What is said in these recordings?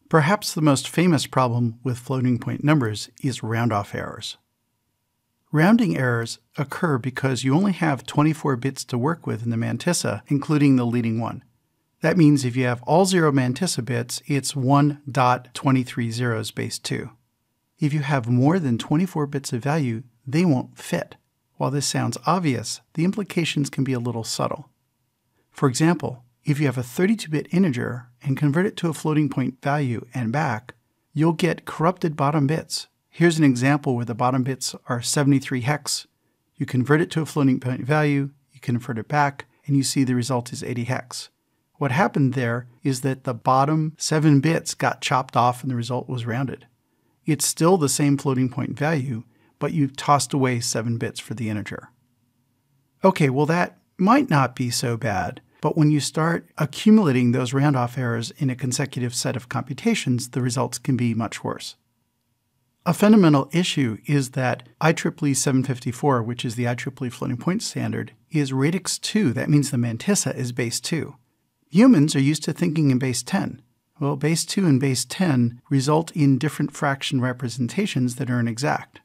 Perhaps the most famous problem with floating point numbers is round-off errors. Rounding errors occur because you only have 24 bits to work with in the mantissa, including the leading one. That means if you have all 0 mantissa bits, it's 1.230 base 2. If you have more than 24 bits of value, they won't fit. While this sounds obvious, the implications can be a little subtle. For example, if you have a 32-bit integer and convert it to a floating point value and back, you'll get corrupted bottom bits. Here's an example where the bottom bits are 73 hex. You convert it to a floating point value, you convert it back, and you see the result is 80 hex. What happened there is that the bottom 7 bits got chopped off and the result was rounded. It's still the same floating point value, but you've tossed away 7 bits for the integer. Okay, well that might not be so bad, but when you start accumulating those round-off errors in a consecutive set of computations, the results can be much worse. A fundamental issue is that IEEE 754, which is the IEEE floating point standard, is radix 2. That means the mantissa is base 2. Humans are used to thinking in base 10. Well, base 2 and base 10 result in different fraction representations that are inexact.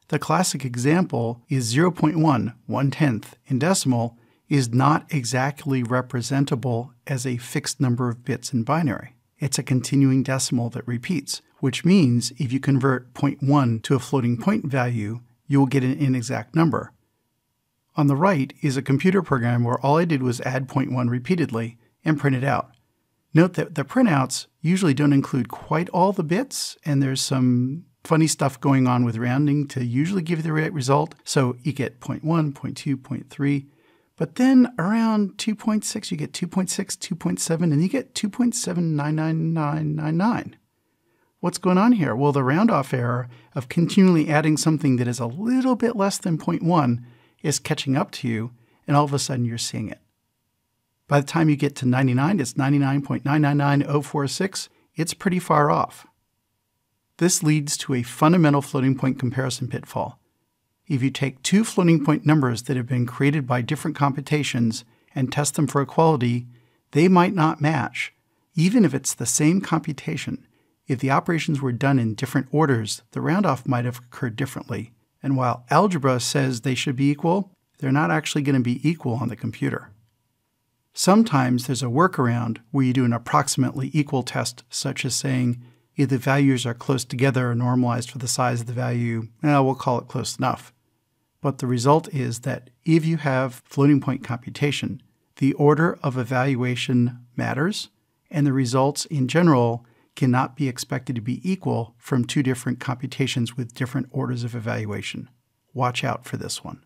The classic example is 0.1, 1/10 in decimal, is not exactly representable as a fixed number of bits in binary. It's a continuing decimal that repeats, which means if you convert 0.1 to a floating point value, you will get an inexact number. On the right is a computer program where all I did was add 0.1 repeatedly and print it out. Note that the printouts usually don't include quite all the bits, and there's some funny stuff going on with rounding to usually give you the right result. So you get 0.1, 0.2, 0.3. But then around 2.6, you get 2.6, 2.7, and you get 2.79999. What's going on here? Well, the round-off error of continually adding something that is a little bit less than 0.1 is catching up to you, and all of a sudden you're seeing it. By the time you get to 99, it's 99.999046. It's pretty far off. This leads to a fundamental floating point comparison pitfall. If you take two floating point numbers that have been created by different computations and test them for equality, they might not match, even if it's the same computation. If the operations were done in different orders, the roundoff might have occurred differently. And while algebra says they should be equal, they're not actually going to be equal on the computer. Sometimes there's a workaround where you do an approximately equal test, such as saying if the values are close together or normalized for the size of the value, we'll call it close enough. But the result is that if you have floating point computation, the order of evaluation matters, and the results in general cannot be expected to be equal from two different computations with different orders of evaluation. Watch out for this one.